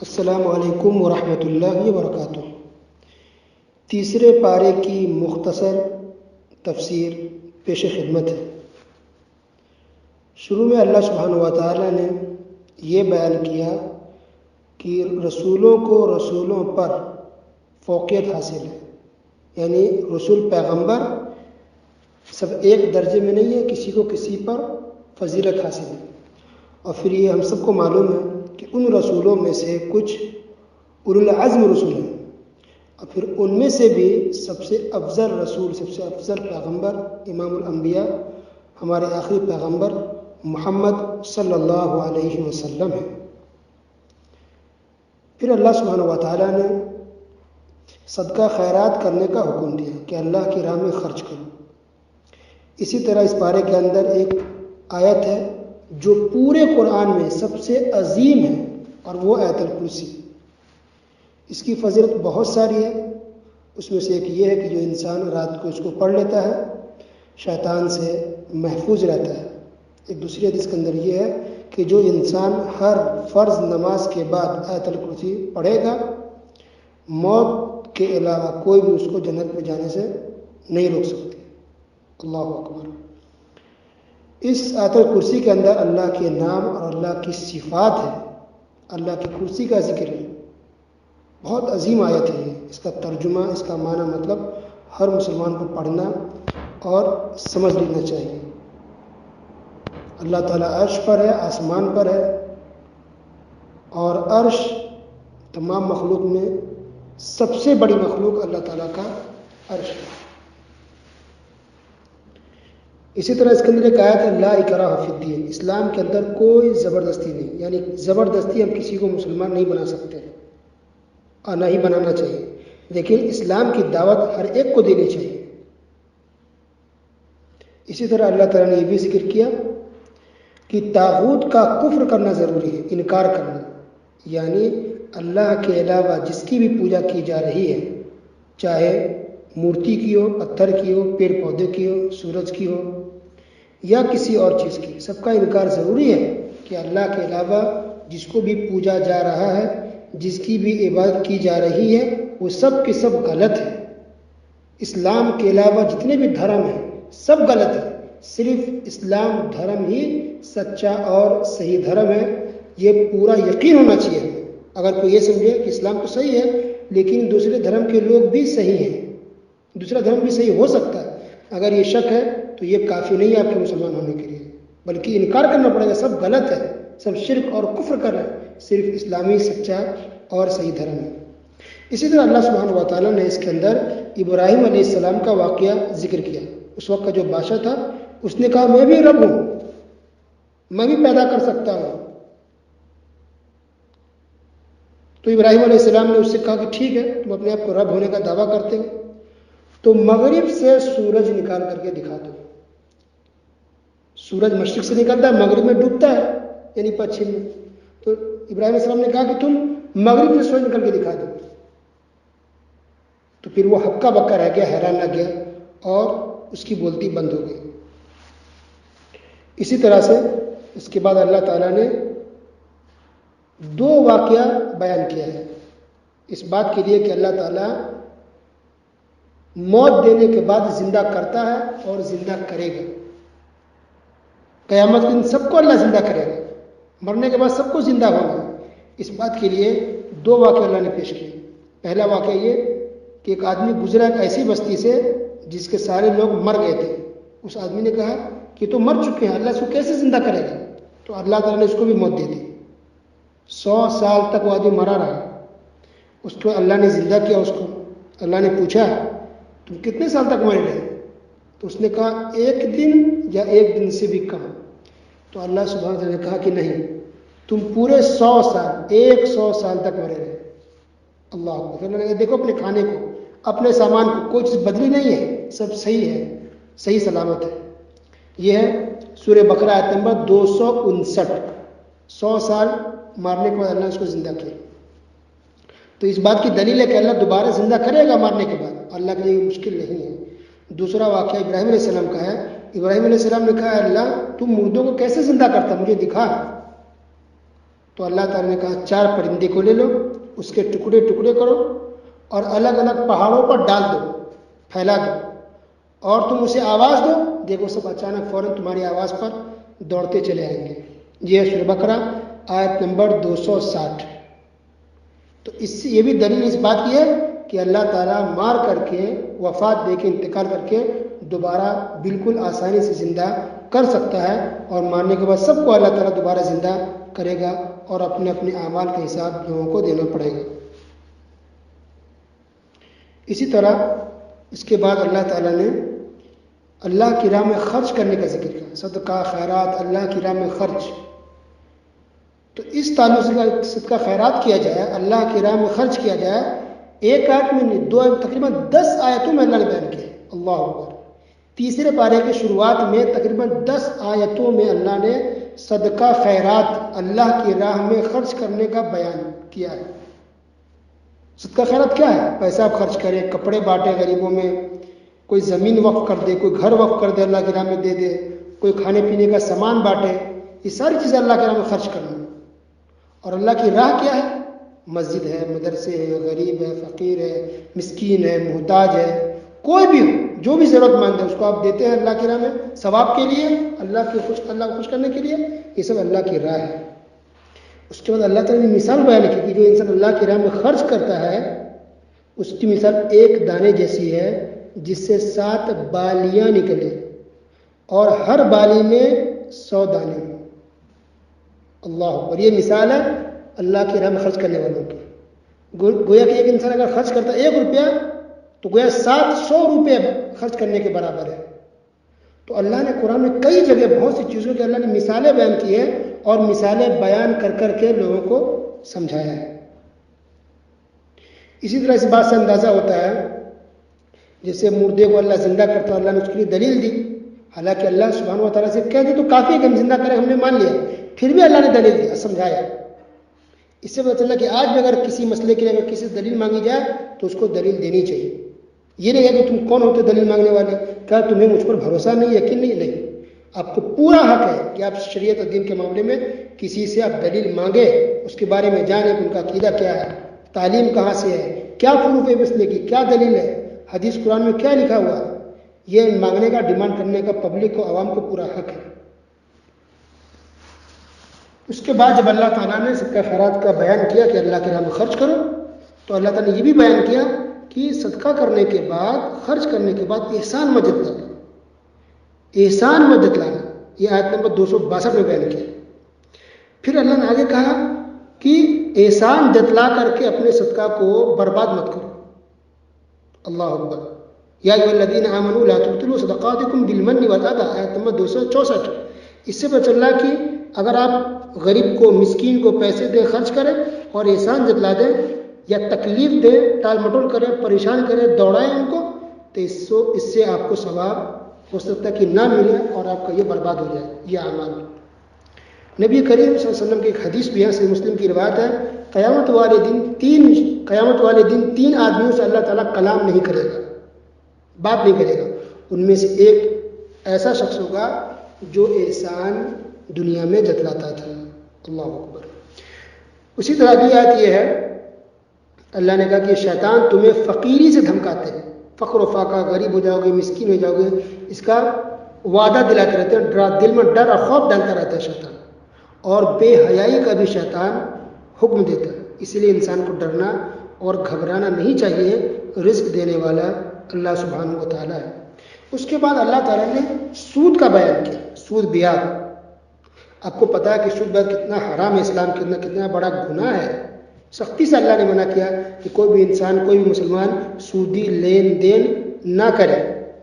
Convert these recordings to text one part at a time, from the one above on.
السلام علیکم ورحمۃ اللہ وبرکاتہ۔ تیسرے پارے کی مختصر تفسیر پیش خدمت ہے۔ شروع میں اللہ سبحانہ و تعالیٰ نے یہ بیان کیا کہ رسولوں کو رسولوں پر فوقیت حاصل ہے، یعنی رسول پیغمبر سب ایک درجے میں نہیں ہے، کسی کو کسی پر فضیلت حاصل ہے۔ اور پھر یہ ہم سب کو معلوم ہے کہ ان رسولوں میں سے کچھ اولو العزم رسول ہیں، اور پھر ان میں سے بھی سب سے افضل رسول، سب سے افضل پیغمبر امام الانبیاء ہمارے آخری پیغمبر محمد صلی اللہ علیہ وسلم ہے۔ پھر اللہ سبحانہ و تعالیٰ نے صدقہ خیرات کرنے کا حکم دیا کہ اللہ کی راہ میں خرچ کرو۔ اسی طرح اس پارے کے اندر ایک آیت ہے جو پورے قرآن میں سب سے عظیم ہے، اور وہ آیت الکرسی۔ اس کی فضیلت بہت ساری ہے، اس میں سے ایک یہ ہے کہ جو انسان رات کو اس کو پڑھ لیتا ہے شیطان سے محفوظ رہتا ہے۔ ایک دوسری حدیث کے اندر یہ ہے کہ جو انسان ہر فرض نماز کے بعد آیت الکرسی پڑھے گا، موت کے علاوہ کوئی بھی اس کو جنت میں جانے سے نہیں روک سکتی۔ اللہ اکبر۔ اس آیت الکرسی کے اندر اللہ کے نام اور اللہ کی صفات ہے، اللہ کی کرسی کا ذکر ہے۔ بہت عظیم آیت ہے یہ۔ اس کا ترجمہ، اس کا معنی مطلب ہر مسلمان کو پڑھنا اور سمجھ لینا چاہیے۔ اللہ تعالیٰ عرش پر ہے، آسمان پر ہے، اور عرش تمام مخلوق میں سب سے بڑی مخلوق اللہ تعالیٰ کا عرش ہے۔ اسی طرح اس کے اندر ایک آیت ہے لا اکراہ فی الدین، اسلام کے اندر کوئی زبردستی نہیں، یعنی زبردستی ہم کسی کو مسلمان نہیں بنا سکتے اور نہ ہی بنانا چاہیے، لیکن اسلام کی دعوت ہر ایک کو دینی چاہیے۔ اسی طرح اللہ تعالیٰ نے یہ بھی ذکر کیا کہ طاغوت کا کفر کرنا ضروری ہے، انکار کرنا، یعنی اللہ کے علاوہ جس کی بھی پوجا کی جا رہی ہے، چاہے مورتی کی ہو، پتھر کی ہو، پیڑ پودے کی ہو، سورج کی ہو یا کسی اور چیز کی، سب کا انکار ضروری ہے کہ اللہ کے علاوہ جس کو بھی پوجا جا رہا ہے، جس کی بھی عبادت کی جا رہی ہے، وہ سب کے سب غلط ہے۔ اسلام کے علاوہ جتنے بھی دھرم ہیں سب غلط ہیں، صرف اسلام دھرم ہی سچا اور صحیح دھرم ہے۔ یہ پورا یقین ہونا چاہیے ہمیں۔ اگر کوئی یہ سمجھے کہ اسلام تو صحیح ہے لیکن دوسرے دھرم کے لوگ بھی صحیح ہیں، دوسرا دھرم بھی صحیح ہو سکتا ہے، اگر یہ شک ہے تو یہ کافی نہیں ہے آپ کے مسلمان ہونے کے لیے، بلکہ انکار کرنا پڑے گا، سب غلط ہے، سب شرک اور کفر کر رہے ہیں، صرف اسلامی سچا اور صحیح دھرم ہے۔ اسی طرح اللہ سبحانہ و تعالیٰ نے اس کے اندر ابراہیم علیہ السلام کا واقعہ ذکر کیا۔ اس وقت کا جو بادشاہ تھا اس نے کہا میں بھی رب ہوں، میں بھی پیدا کر سکتا ہوں۔ تو ابراہیم علیہ السلام نے اس سے کہا کہ ٹھیک ہے، تم اپنے آپ کو رب ہونے کا دعویٰ کرتے ہو تو مغرب سے سورج نکال کر کے دکھا دو۔ سورج مشرق سے نکلتا ہے، مغرب میں ڈوبتا ہے، یعنی پچھم میں۔ تو ابراہیم علیہ السلام نے کہا کہ تم مغرب سے سورج نکل کے دکھا دو۔ تو پھر وہ ہکا بکا رہ گیا، حیران رہ گیا، اور اس کی بولتی بند ہو گئی۔ اسی طرح سے اس کے بعد اللہ تعالیٰ نے دو واقعہ بیان کیا ہے اس بات کے لیے کہ اللہ تعالیٰ موت دینے کے بعد زندہ کرتا ہے اور زندہ کرے گا۔ قیامت کے دن سب کو اللہ زندہ کرے گا، مرنے کے بعد سب کو زندہ ہونا ہے۔ اس بات کے لیے دو واقعہ اللہ نے پیش کیے۔ پہلا واقعہ یہ کہ ایک آدمی گزرا ایک ایسی بستی سے جس کے سارے لوگ مر گئے تھے۔ اس آدمی نے کہا کہ تو مر چکے ہیں، اللہ اس کو کیسے زندہ کرے گا؟ تو اللہ تعالیٰ نے اس کو بھی موت دے دی۔ 100 سال تک وہ آدمی مرا رہا، اس کو اللہ نے زندہ کیا۔ اس کو اللہ نے پوچھا تم کتنے سال تک مرے رہے؟ تو اس نے کہا 1 دن یا 1 دن سے بھی کم۔ تو اللہ سبحانہ وتعالیٰ نے کہا کہ نہیں، تم پورے 100 سال، 100 سال تک مرے رہے۔ اللہ اکبر۔ پھر اللہ نے کہا دیکھو اپنے کھانے کو، اپنے سامان کو، کوئی چیز بدلی نہیں ہے، سب صحیح ہے، صحیح سلامت ہے۔ یہ ہے سورہ بقرہ آیت نمبر 259۔ 100 سال مارنے کے بعد اللہ نے اس کو زندہ کیا۔ تو اس بات کی دلیل ہے کہ اللہ دوبارہ زندہ کرے گا مارنے کے بعد، اللہ کے لیے مشکل نہیں ہے۔ دوسرا واقعہ ابراہیم علیہ السلام کا ہے۔ ابراہیم علیہ السلام نے کہا اللہ تم مردوں کو کیسے زندہ کرتا، مجھے دکھا۔ تو اللہ تعالیٰ نے کہا 4 پرندے کو لے لو، اس کے ٹکڑے ٹکڑے کرو اور الگ الگ پہاڑوں پر ڈال دو، پھیلا دو، اور تم اسے آواز دو، دیکھو سب اچانک فوراً تمہاری آواز پر دوڑتے چلے آئیں گے۔ یہ سورہ بقرہ آیت نمبر 260۔ تو اس سے یہ بھی دلیل اس بات کی ہے کہ اللہ تعالیٰ مار کر کے، وفات دے کے، انتقال کر کے دوبارہ بالکل آسانی سے زندہ کر سکتا ہے، اور مارنے کے بعد سب کو اللہ تعالیٰ دوبارہ زندہ کرے گا اور اپنے اپنے اعمال کا حساب لوگوں کو دینا پڑے گا۔ اسی طرح اس کے بعد اللہ تعالیٰ نے اللہ کی راہ میں خرچ کرنے کا ذکر کیا، صدقہ خیرات، اللہ کی راہ میں خرچ۔ تو اس تعلق سے صدقہ خیرات کیا جائے، اللہ کی راہ میں خرچ کیا جائے، ایک آیت میں نہیں، تقریباً 10 آیتوں میں اللہ نے بیان کیا۔ اللہ اکبر۔ تیسرے پارے کی شروعات میں تقریباً 10 آیتوں میں اللہ نے صدقہ خیرات، اللہ کی راہ میں خرچ کرنے کا بیان کیا ہے۔ صدقہ خیرات کیا ہے؟ پیسہ آپ خرچ کریں، کپڑے بانٹیں غریبوں میں، کوئی زمین وقف کر دے، کوئی گھر وقف کر دے، اللہ کی راہ میں دے دے، کوئی کھانے پینے کا سامان بانٹے، یہ ساری چیزیں اللہ کی راہ میں خرچ کرنا۔ اور اللہ کی راہ کیا ہے؟ مسجد ہے، مدرسے ہے، غریب ہے، فقیر ہے، مسکین ہے، محتاج ہے، کوئی بھی ہو، جو بھی ضرورت مند ہے اس کو آپ دیتے ہیں اللہ کی راہ میں ثواب کے لیے، اللہ کو خوش کرنے کے لیے، یہ سب اللہ کی راہ ہے۔ اس کے بعد اللہ تعالیٰ نے مثال بیان کی کہ جو انسان اللہ کی راہ میں خرچ کرتا ہے اس کی مثال ایک دانے جیسی ہے جس سے 7 بالیاں نکلے اور ہر بالی میں 100 دانے ہوں۔ اللہ، اور یہ مثال ہے اللہ کی راہ میں خرچ کرنے والوں کی۔ گویا کہ ایک انسان اگر خرچ کرتا ہے 1 روپیہ تو گویا 700 روپے خرچ کرنے کے برابر ہے۔ تو اللہ نے قرآن میں کئی جگہ بہت سی چیزوں کے اللہ نے مثالیں بیان کی ہیں اور مثالیں بیان کر کر کے لوگوں کو سمجھایا ہے۔ اسی طرح اس بات سے اندازہ ہوتا ہے جیسے مردے کو اللہ زندہ کرتا ہے، اللہ نے اس کے لیے دلیل دی، حالانکہ اللہ سبحانہ و تعالیٰ سے کہہ دے تو کافی ہے کہ ہم زندہ کریں، ہم نے مان لیا، پھر بھی اللہ نے دلیل دیا، سمجھایا۔ اس سے پتہ چلا کہ آج بھی اگر کسی مسئلے کے لیے اگر کسی سے دلیل مانگی جائے تو اس کو دلیل دینی چاہیے۔ یہ نہیں ہے کہ تم کون ہوتے دلیل مانگنے والے، کیا تمہیں مجھ پر بھروسہ نہیں، یقین نہیں؟ آپ کو پورا حق ہے کہ آپ شریعت اور دین کے معاملے میں کسی سے آپ دلیل مانگے، اس کے بارے میں جانیں کہ ان کا عقیدہ کیا ہے، تعلیم کہاں سے ہے، کیا پروف ہے مسئلے کی، کیا دلیل ہے، حدیث قرآن میں کیا لکھا ہوا ہے، یہ مانگنے کا، ڈیمانڈ کرنے کا پبلک کو، عوام کو پورا حق ہے۔ اس کے بعد جب اللہ تعالیٰ نے صدقہ خیرات کا بیان کیا کہ اللہ کے راہ میں خرچ کرو، تو اللہ تعالیٰ نے یہ بھی بیان کیا کہ صدقہ کرنے کے بعد، خرچ کرنے کے بعد احسان مت جتلانا، احسان مت جتلانا، یہ آیت نمبر 262 میں بیان کیا۔ پھر اللہ نے آگے کہا کہ احسان جتلا کر کے اپنے صدقہ کو برباد مت کرو۔ اللہ اکبر۔ یا ایھا الذین آمنوا لا تبطلوا صدقاتکم بالمن والاذی، آیت نمبر 264۔ اس سے پتہ چل رہا کہ اگر آپ غریب کو، مسکین کو پیسے دیں، خرچ کریں اور احسان جتلا دیں یا تکلیف دیں، ٹال مٹول کریں، پریشان کریں، دوڑائیں ان کو، تو اس سے آپ کو ثواب ہو سکتا ہے کہ نہ ملے اور آپ کا یہ برباد ہو جائے یہ اعمال۔ نبی کریم صلی اللہ علیہ وسلم کی ایک حدیث بھی ہے، صحیح مسلم کی روایت ہے، قیامت والے دن 3 آدمیوں سے اللہ تعالیٰ کلام نہیں کرے گا، بات نہیں کرے گا۔ ان میں سے ایک ایسا شخص ہوگا جو احسان دنیا میں جتلاتا تھا۔ اللہ اکبر۔ اسی طرح کی آیت یہ ہے، اللہ نے کہا کہ شیطان تمہیں فقیری سے دھمکاتے ہیں، فقر و فاقہ، غریب ہو جاؤ گے، مسکین ہو جاؤ گے، اس کا وعدہ دلاتے رہتے ہیں، دل میں ڈر اور خوف ڈالتا رہتا ہے شیطان، اور بے حیائی کا بھی شیطان حکم دیتا ہے۔ اس لیے انسان کو ڈرنا اور گھبرانا نہیں چاہیے، رزق دینے والا اللہ سبحانہ و تعالیٰ ہے۔ اس کے بعد اللہ تعالیٰ نے سود کا بیان کیا، سود بیعت۔ آپ کو پتا ہے کہ سود بیعت کتنا حرام ہے، اسلام کتنا بڑا گناہ ہے۔ سختی سے اللہ نے منع کیا کہ کوئی بھی انسان، کوئی بھی مسلمان سودی لین دین نہ کرے،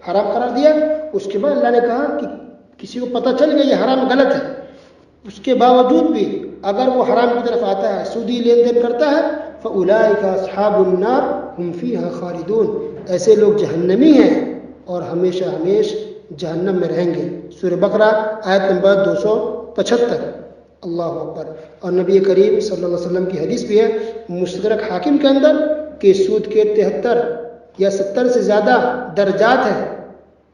حرام قرار دیا۔ اس کے بعد اللہ نے کہا کہ کسی کو پتہ چل گیا یہ حرام غلط ہے، اس کے باوجود بھی اگر وہ حرام کی طرف آتا ہے، سودی لین دین کرتا ہے، فَأُولَٰئِكَ أَصْحَابُ النَّارِ هُمْ فِيهَا خَالِدُونَ، ایسے لوگ جہنمی ہیں اور ہمیشہ جہنم میں رہیں گے۔ سورہ بقرہ آیت نمبر 275۔ اللہ اکبر۔ اور نبی کریم صلی اللہ علیہ وسلم کی حدیث بھی ہے مستدرک حاکم کے اندر کہ سود کے 73 یا 70 سے زیادہ درجات ہیں،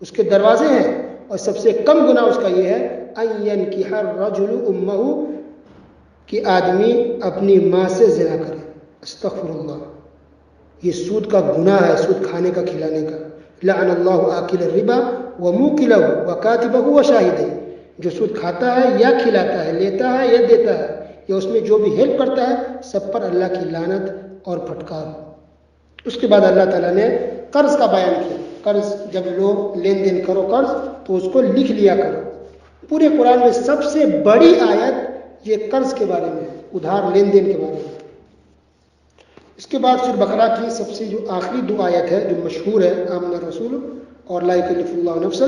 اس کے دروازے ہیں، اور سب سے کم گناہ اس کا یہ ہے أَن يَنْكِحَ الرَّجُلُ أُمَّهُ کہ آدمی اپنی ماں سے زنا کرے. استغفر اللہ. یہ سود کا گناہ ہے، سود کھانے کا، کھلانے کا. لعن اللہ آکل الربا وموکلہ وکاتبہ وشاہدہ. جو سود کھاتا ہے یا کھلاتا ہے، لیتا ہے یا دیتا ہے، یا اس میں جو بھی ہیلپ کرتا ہے، سب پر اللہ کی لعنت اور پھٹکار. اس کے بعد اللہ تعالیٰ نے قرض کا بیان کیا. قرض جب لوگ لین دین کرو قرض تو اس کو لکھ لیا کرو. پورے قرآن میں سب سے بڑی آیت یہ قرض کے بارے میں، ادھار لین دین کے بارے میں. اس کے بعد سورہ بقرہ کی سب سے جو آخری 2 آیت ہے جو مشہور ہے، آمن الرسول اور لا یکلف اللہ نفسا.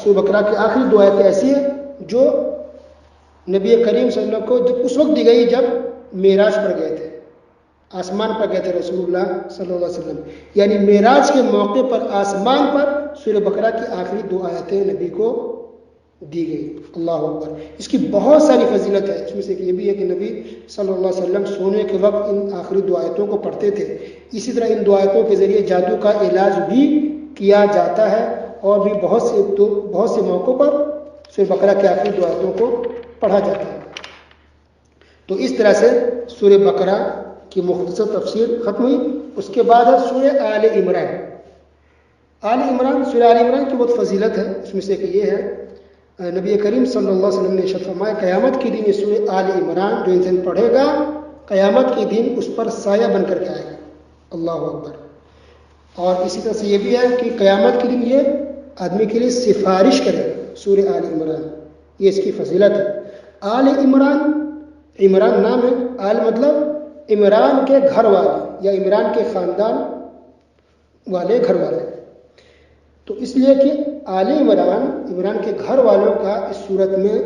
سورہ بقرہ کی آخری 2 آیتیں ایسی ہیں جو نبی کریم صلی اللہ علیہ وسلم کو اس وقت دی گئی جب معراج پر گئے تھے، آسمان پر گئے تھے رسول اللہ صلی اللہ علیہ وسلم. یعنی معراج کے موقع پر آسمان پر سورہ بقرہ کی آخری 2 آیتیں نبی کو دی گئی. اللہ اکبر. اس کی بہت ساری فضیلت ہے. اس میں سے یہ بھی ہے کہ نبی صلی اللہ علیہ وسلم سونے کے وقت ان آخری 2 آیتوں کو پڑھتے تھے. اسی طرح ان 2 آیتوں کے ذریعے جادو کا علاج بھی کیا جاتا ہے، اور بھی بہت سے موقعوں پر سورہ بقرہ کی آخری 2 آیتوں کو پڑھا جاتا ہے. تو اس طرح سے سورہ بقرہ کی مختصر تفسیر ختم ہوئی. اس کے بعد ہے سورہ آل عمران. سورہ آل عمران کی بہت فضیلت ہے. اس میں سے کہ یہ ہے نبی کریم صلی اللہ علیہ وسلم نے ارشاد فرمایا قیامت کے دن یہ سورہ آل عمران جو انسان پڑھے گا قیامت کے دن اس پر سایہ بن کر کے آئے گا. اللہ اکبر. اور اسی طرح سے یہ بھی ہے کہ قیامت کے دن یہ آدمی کے لیے سفارش کرے گا. سورہ آل عمران یہ اس کی فضیلت ہے. آل عمران، عمران نام ہے، آل مطلب عمران کے گھر والے یا عمران کے خاندان والے، گھر والے. تو اس لیے کہ آل عمران کے گھر والوں کا اس صورت میں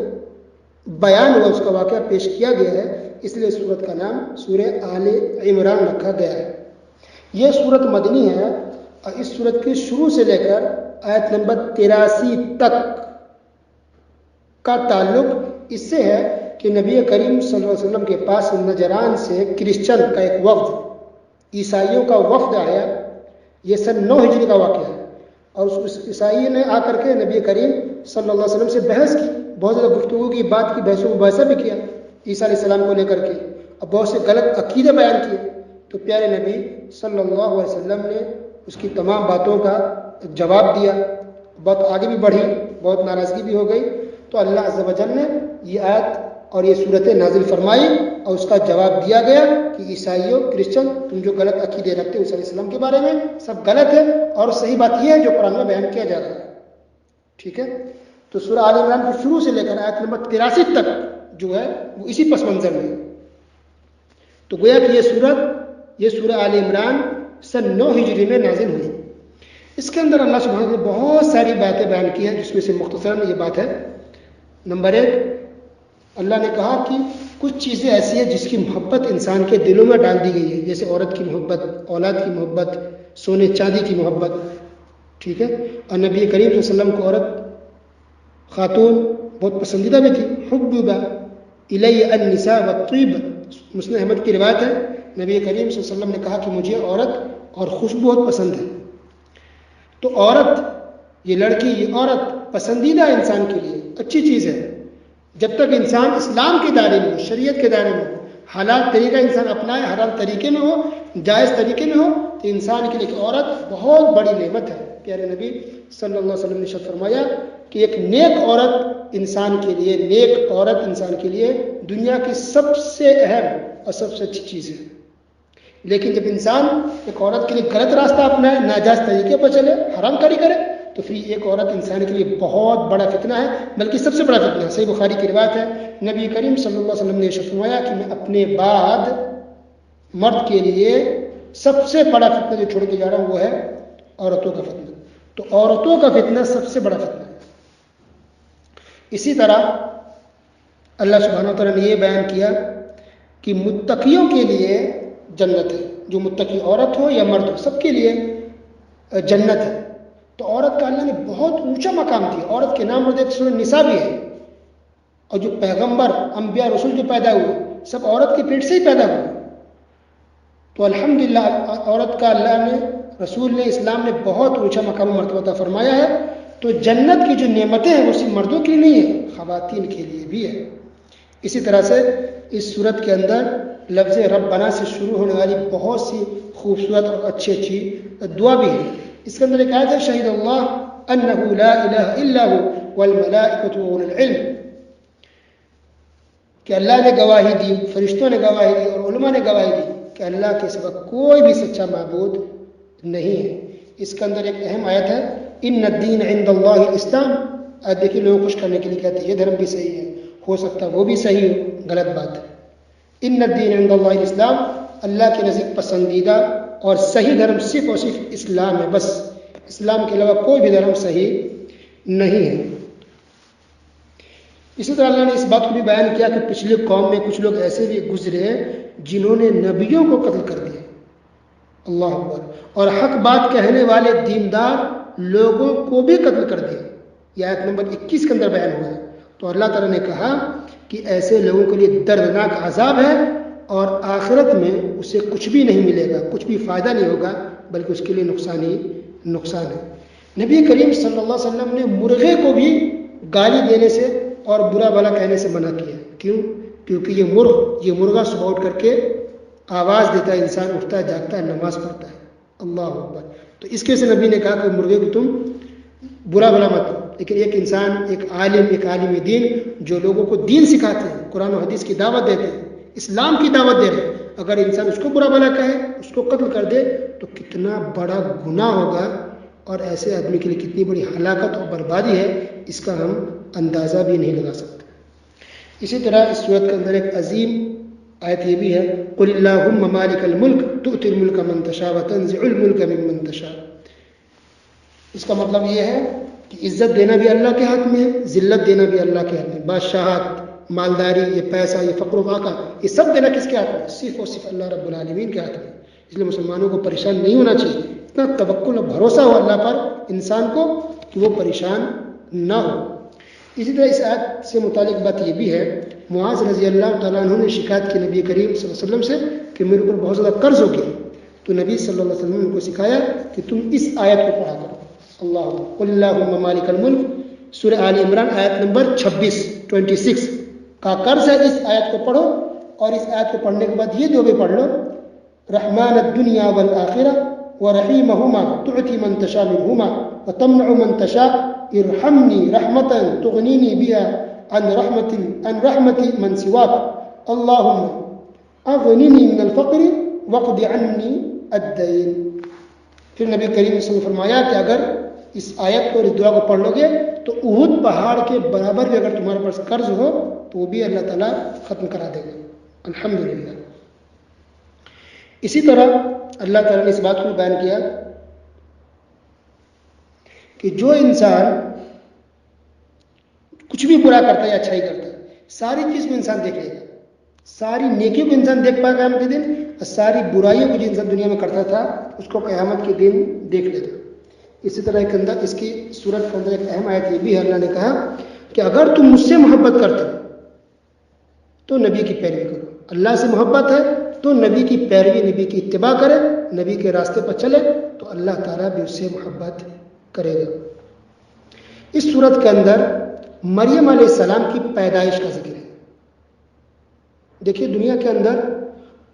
بیان ہوا، اس کا واقعہ پیش کیا گیا ہے. اس لیے سورت کا نام سورہ آل عمران رکھا گیا ہے. یہ سورت مدنی ہے، اور اس سورت کے شروع سے لے کر آیت نمبر 83 تک کا تعلق اس سے ہے کہ نبی کریم صلی اللہ علیہ وسلم کے پاس نجران سے کرسچن کا ایک وفد، عیسائیوں کا وفد آیا. یہ سن 9 ہجری کا واقعہ ہے. اور اس عیسائی نے آ کر کے نبی کریم صلی اللہ علیہ وسلم سے بحث کی، بہت زیادہ گفتگو کی، بات کی، بحث و مباحثہ بھی کیا عیسیٰ علیہ السلام کو لے کر کے، اور بہت سے غلط عقیدے بیان کیے. تو پیارے نبی صلی اللہ علیہ وسلم نے اس کی تمام باتوں کا جواب دیا. بات آگے بھی بڑھی، بہت ناراضگی بھی ہو گئی. تو اللہ عز و جل نے یہ آیت اور یہ صورتیں نازل فرمائی، اور اس کا جواب دیا گیا کہ عیسائیوں، کرسچن، تم جو غلط عقیدے رکھتے ہو عیسیٰ علیہ السلام کے بارے میں سب غلط ہے، اور صحیح بات یہ ہے جو قرآن میں بیان کیا جا رہا ہے. ٹھیک ہے. تو سورہ آل عمران کے شروع سے لے کر آیت نمبر 83 تک جو ہے وہ اسی پس منظر میں ہے. تو گویا کہ یہ سورہ آل عمران سن 9 ہجری میں نازل ہوئی. اس کے اندر اللہ سبحانہ نے بہت ساری باتیں بیان کی ہیں، جس میں سے مختصراً یہ بات ہے. نمبر 1، اللہ نے کہا کہ کچھ چیزیں ایسی ہیں جس کی محبت انسان کے دلوں میں ڈال دی گئی ہے، جیسے عورت کی محبت، اولاد کی محبت، سونے چاندی کی محبت. ٹھیک ہے. اور نبی کریم صلی اللہ علیہ وسلم کو عورت، خاتون بہت پسندیدہ بھی تھی. حبب الی النساء والطیب، مسند احمد کی روایت ہے، نبی کریم صلی اللہ علیہ وسلم نے کہا کہ مجھے عورت اور خوشبو بہت پسند ہے. تو عورت، یہ لڑکی، یہ عورت پسندیدہ انسان کے لیے اچھی چیز ہے، جب تک انسان اسلام کے دائرے میں ہو، شریعت کے دائرے میں ہو، حلال طریقہ انسان اپنائے، حلال طریقے میں ہو، جائز طریقے میں ہو، تو انسان کے لیے عورت بہت بڑی نعمت ہے. پیارے نبی صلی اللہ علیہ وسلم نے ارشاد فرمایا کہ ایک نیک عورت انسان کے لیے، نیک عورت انسان کے لیے دنیا کی سب سے اہم اور سب سے اچھی چیز ہے. لیکن جب انسان ایک عورت کے لیے غلط راستہ اپنائے، ناجائز طریقے پر چلے، حرام کاری کرے، تو پھر ایک عورت انسان کے لیے بہت بڑا فتنہ ہے، بلکہ سب سے بڑا فتنہ ہے. صحیح بخاری کی روایت ہے، نبی کریم صلی اللہ علیہ وسلم نے ارشاد فرمایا کہ میں اپنے بعد مرد کے لیے سب سے بڑا فتنہ جو چھوڑ کے جا رہا ہوں وہ ہے عورتوں کا فتنہ. تو عورتوں کا فتنہ سب سے بڑا فتنہ ہے. اسی طرح اللہ سبحانہ وتعالیٰ نے یہ بیان کیا کہ متقیوں کے لیے جنت ہے. جو متقی عورت ہو یا مرد ہو، سب کے لیے جنت ہے. تو عورت کا اللہ نے بہت اونچا مقام دیا. عورت کے نام پر ایک سورہ نساء بھی ہے. اور جو پیغمبر، انبیاء، رسول جو پیدا ہوئے سب عورت کے پیٹ سے ہی پیدا ہوئے. تو الحمدللہ عورت کا اللہ نے، رسول نے، اسلام نے بہت اونچا مقام مرتبہ عطا فرمایا ہے. تو جنت کی جو نعمتیں ہیں وہ صرف مردوں کے لیے نہیں ہے، خواتین کے لیے بھی ہے. اسی طرح سے اس صورت کے اندر لفظ ربنا سے شروع ہونے والی بہت سی خوبصورت اور اچھی اچھی دعا بھی ہے. اس کے اندر ایک آیت ہے شہید اللہ انہ لا الہ الا هو والملائکۃ واولو العلم، کہ اللہ نے گواہی دی، فرشتوں نے گواہی دی اور علماء نے گواہی دی کہ اللہ کے سوا کوئی بھی سچا معبود نہیں ہے. اس کے اندر ایک اہم آیت ہے ان الدین عند اللہ الاسلام. آج دیکھیے لوگ خوش کرنے کے لیے کہتے ہیں یہ دھرم بھی صحیح ہے، ہو سکتا ہے وہ بھی صحیح ہو، غلط بات ہے. ان الدین عند اللہ الاسلام، اللہ کے نزدیک پسندیدہ اور صحیح دھرم صرف اور صرف اسلام ہے، بس اسلام کے علاوہ کوئی بھی دھرم صحیح نہیں ہے. اسی طرح اللہ نے اس بات کو بھی بیان کیا کہ پچھلی قوم میں کچھ لوگ ایسے بھی گزرے جنہوں نے نبیوں کو قتل کر دیا. اللہ اکبر. اور حق بات کہنے والے دیندار لوگوں کو بھی قتل کر دیا. یہ آیت نمبر 21 کے اندر بیان ہوا ہے. تو اللہ تعالیٰ نے کہا کہ ایسے لوگوں کے لیے دردناک عذاب ہے اور آخرت میں اسے کچھ بھی نہیں ملے گا، کچھ بھی فائدہ نہیں ہوگا، بلکہ اس کے لیے نقصان ہی نقصان ہے. نبی کریم صلی اللہ علیہ وسلم نے مرغے کو بھی گالی دینے سے اور برا بھلا کہنے سے منع کیا. کیوں؟ کیونکہ یہ مرغا صبح اٹھ کر کے آواز دیتا ہے، انسان اٹھتا ہے، جاگتا ہے، نماز پڑھتا ہے. اللہ اکبر. تو اس کے سے نبی نے کہا کہ مرغے کو تم برا بھلا مت. لیکن ایک انسان، ایک عالم دین جو لوگوں کو دین سکھاتے ہیں، قرآن و حدیث کی دعوت دیتے ہیں، اسلام کی دعوت دے رہے ہیں، اگر انسان اس کو برا بھلا کہے، اس کو قتل کر دے تو کتنا بڑا گناہ ہوگا اور ایسے آدمی کے لیے کتنی بڑی ہلاکت اور بربادی ہے، اس کا ہم اندازہ بھی نہیں لگا سکتے. اسی طرح اس صورت کے اندر ایک عظیم آیت یہ بھی ہے قل اللہم مالک الملک تؤتی الملک من تشاء وتنزع الملک ممن تشاء. اس کا مطلب یہ ہے کہ عزت دینا بھی اللہ کے ہاتھ میں ہے، ذلت دینا بھی اللہ کے ہاتھ میں. بادشاہت، مالداری، یہ پیسہ، یہ فقر و فاقہ، یہ سب دینا کس کے ہاتھ میں؟ صرف اور صرف اللہ رب العالمین کے ہاتھ میں. اس لیے مسلمانوں کو پریشان نہیں ہونا چاہیے. اتنا توکل اور بھروسہ ہو اللہ پر انسان کو کہ وہ پریشان نہ ہو. اسی طرح اس آیت سے متعلق بات یہ بھی ہے، معاذ رضی اللہ تعالیٰ عنہ نے شکایت کی نبی کریم صلی اللہ علیہ وسلم سے کہ میرے اوپر بہت زیادہ قرض ہو گیا. تو نبی صلی اللہ علیہ وسلم نے ان کو سکھایا کہ تم اس آیت کو پڑھا کرو. اللہ قل اللہم مالک الملک، سورہ آل عمران آیت نمبر 26 کا قرض ہے. اس آیت کو پڑھو اور اس آیت کو پڑھنے کے بعد یہ دعا بھی پڑھ لو رحمان الدنیا والآخرہ ورحیمہما تعطی من تشاء منہما وتمنع من تشاء ارحمنی رحمتا تغنینی بها عن رحمت من سواک اللہم اغننی من الفقر وقض عنی الدین. پھر نبی کریم صلی اللہ علیہ وسلم نے فرمایا کہ اگر اس آیت کو اور اس دعا کو پڑھ لو گے تو احد پہاڑ کے برابر بھی اگر تمہارے پاس قرض ہو تو وہ بھی اللہ تعالیٰ ختم کرا دے گا. الحمدللہ. اسی طرح اللہ تعالیٰ نے اس بات کو بیان کیا کہ جو انسان کچھ بھی برا کرتا ہے یا اچھائی کرتا ہے، ساری چیز کو انسان دیکھ لے گا. ساری نیکیوں کو انسان دیکھ پائے قیامت کے دن اور ساری برائیوں کو جو انسان دنیا میں کرتا تھا اس کو قیامت کے دن دیکھ لے گا. اسی طرح کے اندر اس کی صورت کے اندر ایک اہم آیت یہ بھی ہے، اللہ نے کہا کہ اگر تم مجھ سے محبت کرتے ہو تو نبی کی پیروی کرو. اللہ سے محبت ہے تو نبی کی پیروی، نبی کی اتباع کرے، نبی کے راستے پر چلے تو اللہ تعالیٰ بھی اس سے محبت کرے گا. اس صورت کے اندر مریم علیہ السلام کی پیدائش کا ذکر ہے. دیکھیے دنیا کے اندر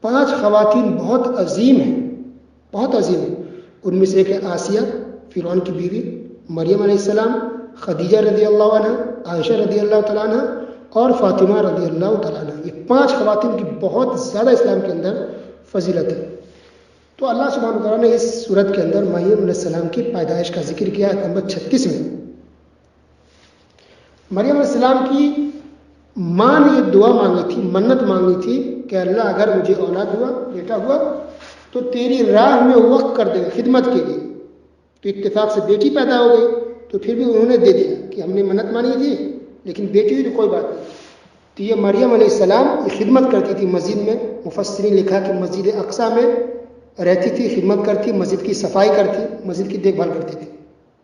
5 خواتین بہت عظیم ہیں، بہت عظیم ہیں. ان میں سے ایک ہے آسیہ فرعون کی بیوی، مریم علیہ السلام، خدیجہ رضی اللہ عنہ، عائشہ رضی اللہ تعالیٰ عنہ اور فاطمہ رضی اللہ تعالیٰ عنہ. یہ 5 خواتین کی بہت زیادہ اسلام کے اندر فضیلت ہے. تو اللہ سبحانہ وتعالیٰ نے اس صورت کے اندر مریم علیہ السلام کی پیدائش کا ذکر کیا ہے نمبر 36 میں. مریم علیہ السلام کی ماں نے یہ دعا مانگی تھی، منت مانگی تھی کہ اللہ اگر مجھے اولاد ہوا، بیٹا ہوا تو تیری راہ میں وقف کر دے گا خدمت کے لیے. تو اتفاق سے بیٹی پیدا ہو گئی تو پھر بھی انہوں نے دے دیا کہ ہم نے منت مانی تھی لیکن بیٹی ہوئی تو کوئی بات نہیں. تو یہ مریم علیہ السلام یہ خدمت کرتی تھی مسجد میں. مفسرین لکھا کہ مسجد اقصیٰ میں رہتی تھی، خدمت کرتی، مسجد کی صفائی کرتی، مسجد کی دیکھ بھال کرتی تھی.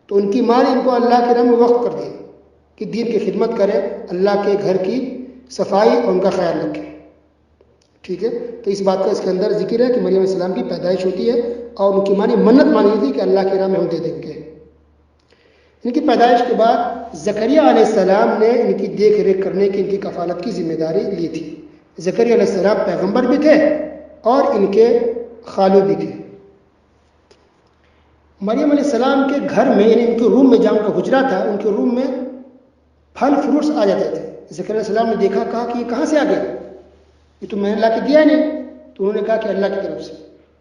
تو ان کی ماں نے ان کو اللہ کے راہ میں وقف کر دیا کہ دین کی خدمت کرے، اللہ کے گھر کی صفائی اور ان کا خیال رکھے. ٹھیک ہے. تو اس بات کا اس کے اندر ذکر ہے کہ مریم علیہ السلام کی پیدائش ہوتی ہے اور ان کی ماں نے منت مانی تھی کہ اللہ کے راہ میں ہم دے دیں گے. ان کی پیدائش کے بعد زکریا علیہ السلام نے ان کی دیکھ ریکھ کرنے کی، ان کی کفالت کی ذمہ داری لی تھی۔ زکریا علیہ السلام پیغمبر بھی تھے اور ان کے خالو بھی تھے۔ مریم علیہ السلام کے گھر میں، یعنی ان کے روم میں جہاں ان کا حجرہ تھا، ان کے روم میں پھل فروٹس آ جاتے تھے۔ زکریا علیہ السلام نے دیکھا، کہا کہ یہ کہاں سے آ گیا، یہ تو میں نے لا کے دیا نہیں۔ تو انہوں نے کہا کہ اللہ کی طرف سے۔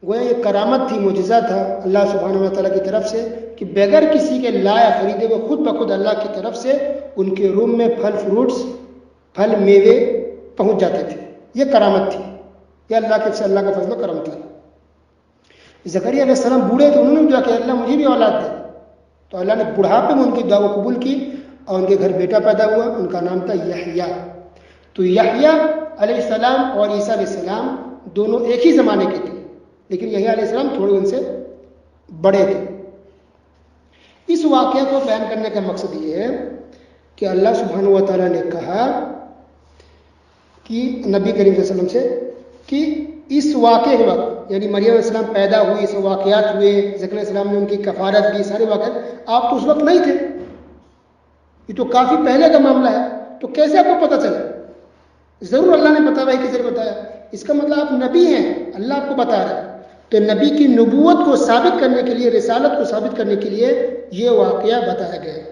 گویا یہ کرامت تھی، معجزہ تھا اللہ سبحانہ و تعالیٰ کی طرف سے کہ بغیر کسی کے لائے خریدے ہوئے خود بخود اللہ کی طرف سے ان کے روم میں پھل فروٹس، پھل میوے پہنچ جاتے تھے۔ یہ کرامت تھی، یہ اللہ کے سے اللہ کا فضل و کرم تھا۔ زکریا علیہ السلام بوڑھے تھے، انہوں نے دعا کہ اللہ مجھے بھی اولاد دے۔ تو اللہ نے بڑھاپے میں ان کی دعا کو قبول کی اور ان کے گھر بیٹا پیدا ہوا، ان کا نام تھا یحییٰ۔ تو یحییٰ علیہ السلام اور عیسیٰ علیہ السلام دونوں ایک ہی زمانے کے تھے، لیکن یحییٰ علیہ السلام تھوڑے ان سے بڑے تھے۔ اس واقعہ کو بیان کرنے کا مقصد یہ ہے کہ اللہ سبحانہ و تعالیٰ نے کہا کہ نبی کریم صلی اللہ علیہ وسلم سے کہ اس واقعے کے وقت، یعنی مریم علیہ السلام پیدا ہوئی، اس واقعات ہوئے، زکریا علیہ السلام نے ان کی کفارت کی، سارے واقعات، آپ تو اس وقت نہیں تھے، یہ تو کافی پہلے کا معاملہ ہے، تو کیسے آپ کو پتہ چلا؟ ضرور اللہ نے بتایا کہ ذریعے بتایا، اس کا مطلب آپ نبی ہیں، اللہ آپ کو بتا رہا ہے۔ تو نبی کی نبوت کو ثابت کرنے کے لیے، رسالت کو ثابت کرنے کے لیے یہ واقعہ بتایا گیا ہے۔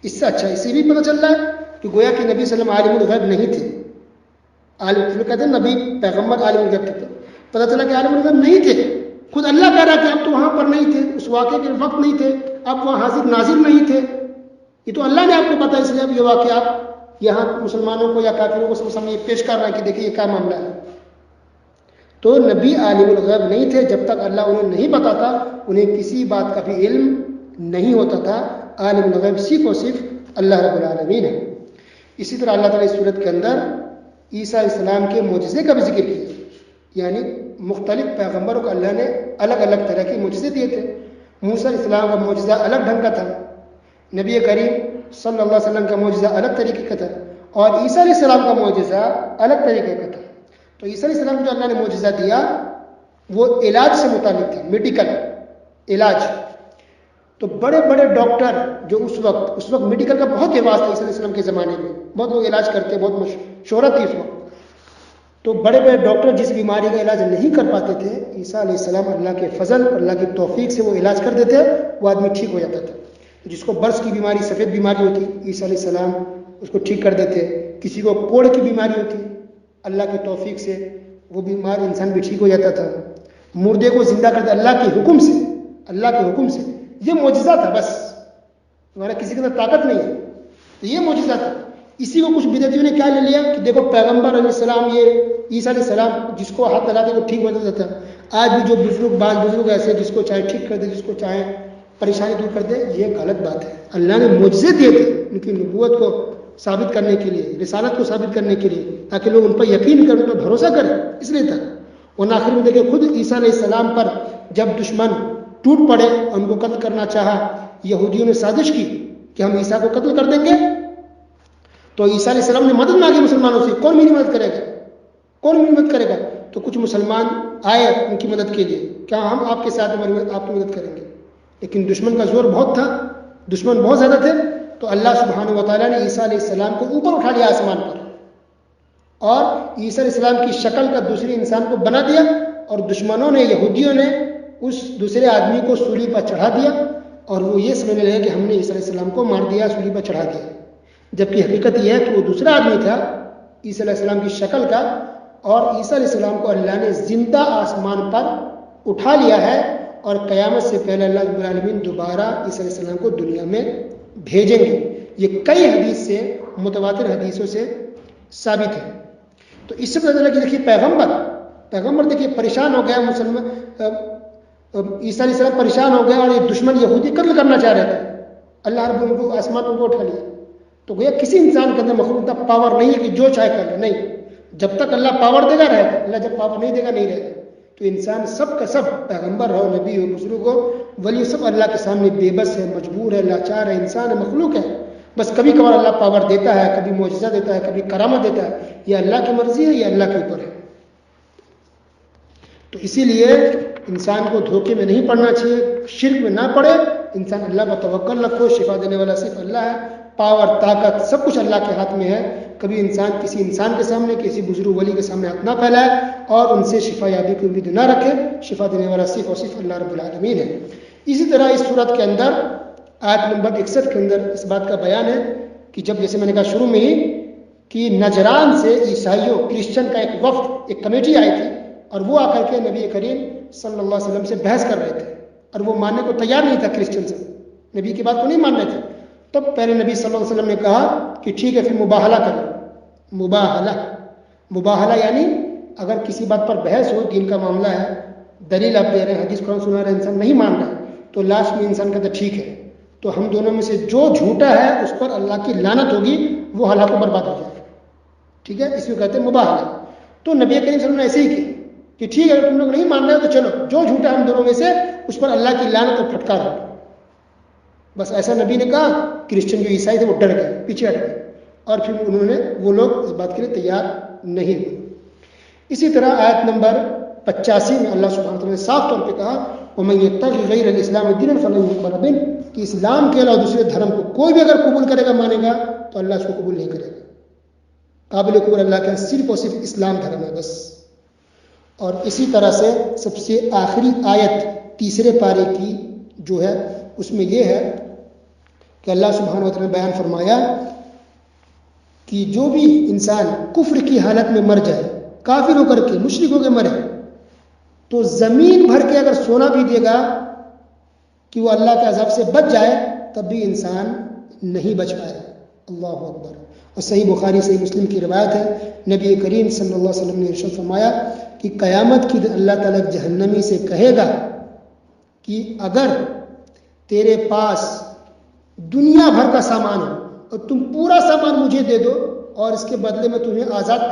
اس سے اچھا اسے بھی پتہ چل رہا ہے کہ گویا کہ نبی صلی اللہ علیہ وسلم عالم الغیب نہیں تھے۔ عالم کہتے ہیں نبی پیغمبر عالم الغیب تھے، پتہ چلا کہ عالم الغیب نہیں تھے، خود اللہ کہہ رہا کہ آپ تو وہاں پر نہیں تھے، اس واقعے کے وقت نہیں تھے، آپ وہاں حاضر ناظر نہیں تھے، یہ تو اللہ نے آپ کو پتا، اس لیے اب یہ واقعہ آپ یہاں مسلمانوں کو یا کافروں کو سامنے پیش کر رہا ہے کہ دیکھیے یہ کیا معاملہ ہے۔ تو نبی عالم الغیب نہیں تھے، جب تک اللہ انہیں نہیں بتاتا انہیں کسی بات کا بھی علم نہیں ہوتا تھا۔ عالم الغیب صرف اور صرف اللہ رب العالمین ہے۔ اسی طرح اللہ تعالیٰ اس صورت کے اندر عیسیٰ علیہ السلام کے معجزے کا بھی ذکر کیا، یعنی مختلف پیغمبروں کو اللہ نے الگ الگ طرح کے معجزے دیے تھے۔ موسیٰ علیہ السلام کا معجزہ الگ ڈھنگ کا تھا، نبی کریم صلی اللہ علیہ وسلم کا معجزہ الگ طریقے کا تھا، اور عیسیٰ علیہ السلام کا معجزہ الگ طریقے کا تھا۔ تو عیسیٰ علیہ السلام کو جو اللہ نے معجزہ دیا وہ علاج سے متعلق تھا، میڈیکل علاج۔ تو بڑے بڑے ڈاکٹر جو اس وقت میڈیکل کا بہت رواج تھا عیسیٰ علیہ السلام کے زمانے میں، بہت لوگ علاج کرتے، بہت شہرت تھی اس وقت۔ تو بڑے بڑے ڈاکٹر جس بیماری کا علاج نہیں کر پاتے تھے، عیسیٰ علیہ السلام اللہ کے فضل اور اللہ کی توفیق سے وہ علاج کر دیتے، وہ آدمی ٹھیک ہو جاتا تھا۔ جس کو برس کی بیماری، سفید بیماری ہوتی، عیسیٰ علیہ السلام اس کو ٹھیک کر دیتے۔ کسی کو کوڑ کی بیماری ہوتی، اللہ کی توفیق سے وہ بیمار انسان بھی ٹھیک ہو جاتا تھا۔ مردے کو زندہ کر دے اللہ کے حکم سے، اللہ کے حکم سے۔ یہ معجزہ تھا، بس ہمارا کسی کے اندر طاقت نہیں ہے، تو یہ معجزہ تھا۔ اسی کو کچھ بدعتیوں نے کیا لے لیا کہ دیکھو پیغمبر علیہ السلام، یہ عیسیٰ علیہ السلام جس کو ہاتھ لگاتے وہ ٹھیک ہو جاتا تھا۔ آج بھی جو بعض بزرگ ایسے جس کو چاہے ٹھیک کر دے، جس کو چاہے پریشانی دور کر دے، یہ غلط بات ہے۔ اللہ نے معجزے دیے تھے ان کی نبوت کو ثابت کرنے کے لیے، رسالت کو ثابت کرنے کے لیے، تاکہ لوگ ان پر یقین کریں، ان پر بھروسہ کریں، اس لیے تھا۔ اور آخر میں دیکھیں خود عیسیٰ علیہ السلام پر جب دشمن ٹوٹ پڑے اور ان کو قتل کرنا چاہا، یہودیوں نے سازش کی کہ ہم عیسیٰ کو قتل کر دیں گے، تو عیسیٰ علیہ السلام نے مدد مانگی مسلمانوں سے، کون میری مدد کرے گا، کون میری مدد کرے گا؟ تو کچھ مسلمان آئے ان کی مدد کے لیے، کیا ہم آپ کے ساتھ آپ کی مدد کریں گے؟ لیکن دشمن کا زور بہت تھا، دشمن بہت زیادہ تھے، تو اللہ سبحانہ و تعالیٰ نے عیسیٰ علیہ السلام کو اوپر اٹھا لیا آسمان پر، اور عیسیٰ علیہ السلام کی شکل کا دوسرے انسان کو بنا دیا، اور دشمنوں نے، یہودیوں نے اس دوسرے آدمی کو سولی پر چڑھا دیا، اور وہ یہ سمجھنے لگے کہ ہم نے عیسیٰ علیہ السلام کو مار دیا، سولی پر چڑھا دیا، جبکہ حقیقت یہ ہے کہ وہ دوسرا آدمی تھا عیسیٰ علیہ السلام کی شکل کا، اور عیسیٰ علیہ السلام کو اللہ نے زندہ آسمان پر اٹھا لیا ہے، اور قیامت سے پہلے اللہ رب العالمین دوبارہ عیسیٰ علیہ السلام کو دنیا میں بھیجیں گے۔ یہ کئی حدیث سے، متواتر حدیثوں سے ثابت ہے۔ تو اس سے پتہ چلا کہ دیکھیے پیغمبر دیکھیے پریشان ہو گیا، مسلمان عیسیٰ علیہ السلام پریشان ہو گیا، اور یہ دشمن یہودی قتل کرنا چاہ رہے تھے، اللہ رب ان کو آسمان پر اٹھا لیا۔ تو گویا کسی انسان کے اندر مخلوق کا پاور نہیں ہے کہ جو چاہے کر لے، نہیں، جب تک اللہ پاور دے گا رہے گا، اللہ جب پاور نہیں دے گا نہیں رہے گا۔ تو انسان سب کا سب، پیغمبر ہو، نبی ہو، بزرگ ہو، ولی، سب اللہ کے سامنے بے بس ہے، مجبور ہے، لاچار ہے، انسان ہے، مخلوق ہے۔ بس کبھی کبھار اللہ پاور دیتا ہے، کبھی معجزہ دیتا ہے، کبھی کرامت دیتا ہے، یہ اللہ کی مرضی ہے، یہ اللہ کے اوپر ہے۔ تو اسی لیے انسان کو دھوکے میں نہیں پڑنا چاہیے، شرک میں نہ پڑے، انسان اللہ پر توکل رکھو، شفا دینے والا صرف اللہ ہے، پاور طاقت سب کچھ اللہ کے ہاتھ میں ہے. کبھی انسان کسی انسان کے سامنے، کسی بزرگ ولی کے سامنے ہاتھ نہ پھیلائے اور ان سے شفا یابی کی امید نہ رکھے. شفا دینے والا صرف اور صرف اللہ رب العالمین ہے. اسی طرح اس صورت کے اندر آیت نمبر 61 کے اندر اس بات کا بیان ہے کہ جب جیسے میں نے کہا شروع میں ہی کہ نجران سے عیسائیوں کرسچن کا ایک وفد، ایک کمیٹی آئی تھی اور وہ آ کر کے نبی کریم صلی اللہ علیہ وسلم سے بحث کر رہے تھے اور وہ ماننے کو تیار نہیں تھا. کرسچن سے نبی کی بات کو نہیں مان رہے تھے. تب پہلے نبی صلی اللہ علیہ وسلم نے کہا کہ ٹھیک ہے پھر مباہلہ کرو. مباہلہ یعنی اگر کسی بات پر بحث ہو، دین کا معاملہ ہے، دلیل آپ دے رہے ہیں، حدیث قرآن سنا رہے ہیں، انسان نہیں مان رہا تو لاسٹ میں انسان کہتا ہے ٹھیک ہے تو ہم دونوں میں سے جو جھوٹا ہے اس پر اللہ کی لعنت ہوگی، وہ ہلاک و برباد ہو جائے گا. ٹھیک ہے، اس میں کہتے ہیں مباہلہ. تو نبی کریم صلی اللہ علیہ وسلم نے ایسے ہی کیا کہ ٹھیک ہے اگر تم لوگ نہیں مان رہے تو چلو جو جھوٹا ہم دونوں میں سے اس پر اللہ کی لعنت اور پھٹکار ہوگی. بس ایسا نبی نے کہا. کرسچن جو عیسائی تھے وہ ڈر گئے، پیچھے ہٹ گئے اور پھر وہ لوگ اس بات کے لیے تیار نہیں ہوئے. اسی طرح آیت نمبر 85 میں اللہ سبحانہ وتعالی نے صاف طور پہ کہا وَمَن يَبْتَغِ غَيْرَ الْإِسْلَامِ دِينًا فَلَن يُقْبَلَ مِنْهُ کہ اسلام کے علاوہ دوسرے دھرم کو کوئی بھی اگر قبول کرے گا، مانے گا تو اللہ اس کو قبول نہیں کرے گا. قابل قبول اللہ کا صرف اور صرف اسلام دھرم ہے بس. اور اسی طرح سے سب سے آخری آیت تیسرے پارے کی جو ہے اس میں یہ ہے کہ اللہ سبحانہ وتعالی نے بیان فرمایا کہ جو بھی انسان کفر کی حالت میں مر جائے، کافر ہو کر کے، مشرک ہو کے مرے، تو زمین بھر کے اگر سونا بھی دے گا کہ وہ اللہ کے عذاب سے بچ جائے تب بھی انسان نہیں بچ پائے. اللہ اکبر. اور صحیح بخاری صحیح مسلم کی روایت ہے، نبی کریم صلی اللہ علیہ وسلم نے ارشاد فرمایا کہ قیامت کی دن اللہ تعالیٰ جہنمی سے کہے گا کہ اگر تیرے پاس دنیا بھر کا سامان ہو اور تم پورا سامان مجھے دے دو اور اس کے بدلے میں تمہیں آزاد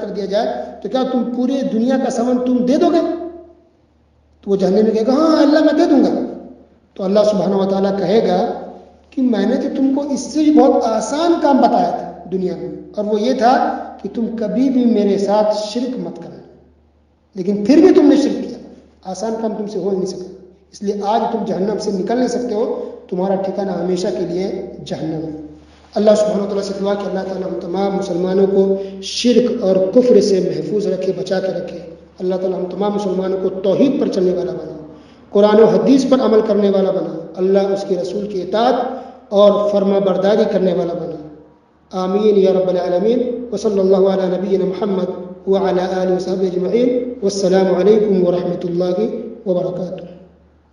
کر دیا جائے تو کیا تم پورے دنیا کا سامان تم دے دو گے؟ تو وہ جہنمی میں کہے گا ہاں اللہ میں دے دوں گا. تو اللہ سبحانہ و تعالیٰ کہے گا کہ میں نے تو تم کو اس سے بھی بہت آسان کام بتایا تھا دنیا میں، اور وہ یہ تھا کہ تم کبھی بھی میرے ساتھ شرک مت کرنا، لیکن پھر بھی تم نے شرک کیا. آسان کام تم سے ہو نہیں سکا، اس لیے آج تم جہنم سے نکل نہیں سکتے ہو، تمہارا ٹھکانہ ہمیشہ کے لیے جہنم ہے. اللہ سبحانہ وتعالیٰ سے دعا کہ اللہ تعالیٰ ہم تمام مسلمانوں کو شرک اور کفر سے محفوظ رکھے، بچا کے رکھے. اللہ تعالیٰ ہم تمام مسلمانوں کو توحید پر چلنے والا بنا، قرآن و حدیث پر عمل کرنے والا بنا، اللہ اس کے رسول کی اطاعت اور فرما برداری کرنے والا بنا. آمین یا رب العالمین. وصلی اللہ علی نبینا محمد وعلی آلہ وصحبہ اجمعین. والسلام علیکم ورحمۃ اللہ وبرکاتہ.